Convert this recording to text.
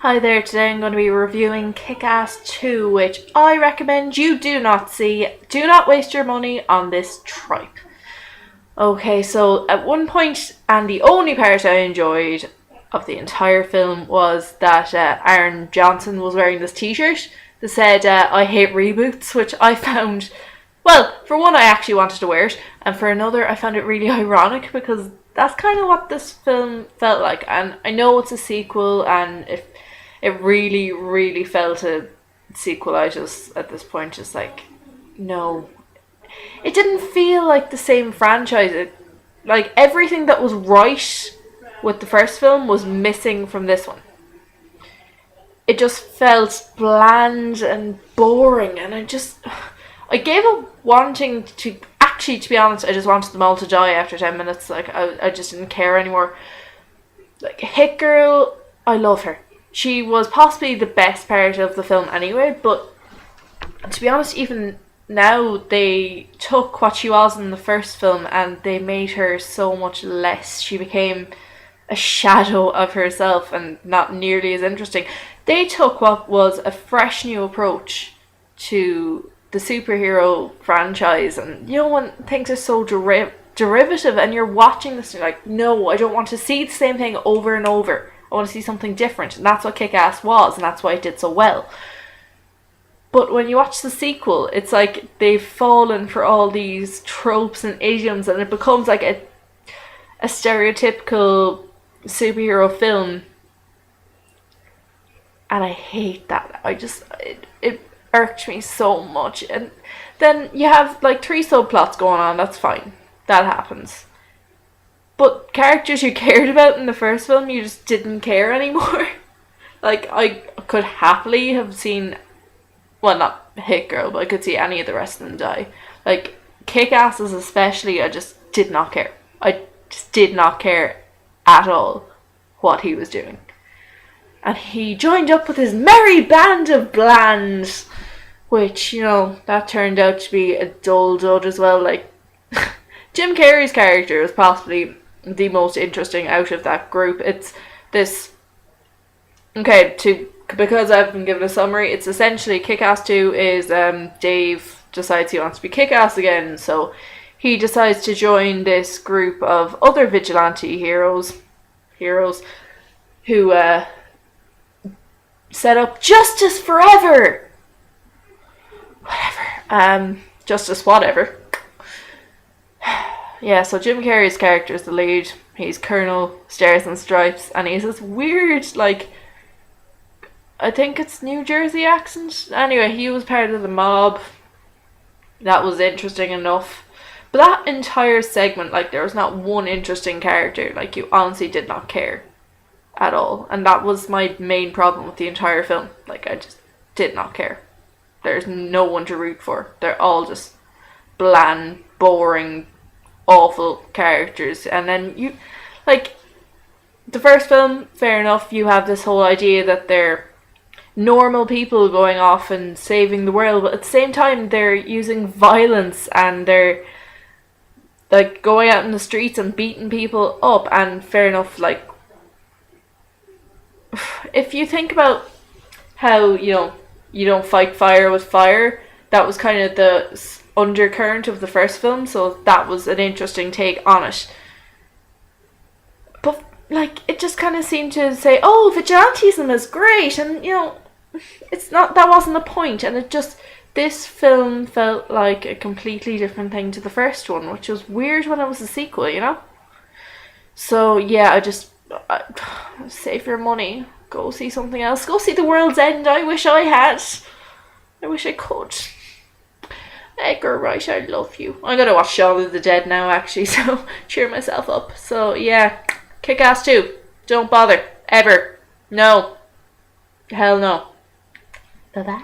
Hi there, today I'm going to be reviewing Kick-Ass 2, which I recommend you do not see. Do not waste your money on this tripe. Okay, so at one point, and the only part I enjoyed of the entire film was that Aaron Johnson was wearing this t-shirt that said, I hate reboots, which I found, well, for one I actually wanted to wear it, and for another I found it really ironic because that's kind of what this film felt like. And I know it's a sequel, and if it really, really felt a sequel. I just, at this point, just like, no. It didn't feel like the same franchise. Like, everything that was right with the first film was missing from this one. It just felt bland and boring, and I gave up wanting to, actually, to be honest, I just wanted them all to die after 10 minutes. Like, I just didn't care anymore. Like, Hit Girl, I love her. She was possibly the best part of the film anyway, but to be honest, even now they took what she was in the first film and they made her so much less. She became a shadow of herself and not nearly as interesting. They took what was a fresh new approach to the superhero franchise, and you know when things are so derivative and you're watching this and you're like, no, I don't want to see the same thing over and over. I want to see something different, and that's what Kick-Ass was, and that's why it did so well. But when you watch the sequel, it's like they've fallen for all these tropes and idioms, and it becomes like a stereotypical superhero film. And I hate that. It irked me so much. And then you have like 3 subplots going on, that's fine. That happens. But characters you cared about in the first film, you just didn't care anymore. Like, I could happily have seen, well, not Hit Girl, but I could see any of the rest of them die. Like, Kick-Asses especially, I just did not care. I just did not care at all what he was doing. And he joined up with his merry band of bland, which, you know, that turned out to be a dull dud as well. Like, Jim Carrey's character was possibly the most interesting out of that group. It's this, because I've been given a summary, it's essentially Kick-Ass 2 is Dave decides he wants to be Kick-Ass again, so he decides to join this group of other vigilante heroes who set up Justice Forever, Justice whatever. Yeah, so Jim Carrey's character is the lead. He's Colonel Stars and Stripes, and he's this weird, like, I think it's New Jersey accent. Anyway, he was part of the mob. That was interesting enough. But that entire segment, like, there was not one interesting character. Like, you honestly did not care at all. And that was my main problem with the entire film. Like, I just did not care. There's no one to root for. They're all just bland, boring, awful characters. And then you, like, the first film, fair enough, you have this whole idea that they're normal people going off and saving the world, but at the same time they're using violence and they're like going out in the streets and beating people up. And fair enough, like, if you think about how, you know, you don't fight fire with fire, that was kind of the undercurrent of the first film, so that was an interesting take on it. But like, it just kind of seemed to say, oh, vigilantism is great, and you know, it's not, that wasn't the point. And it just, this film felt like a completely different thing to the first one, which was weird when it was a sequel, you know. So yeah, save your money, go see something else, go see The World's End. I wish I could. Edgar Wright, I love you. I'm gonna watch Shaun of the Dead now, actually, so cheer myself up. So yeah, Kick-Ass 2. Don't bother. Ever. No. Hell no. Bye-bye.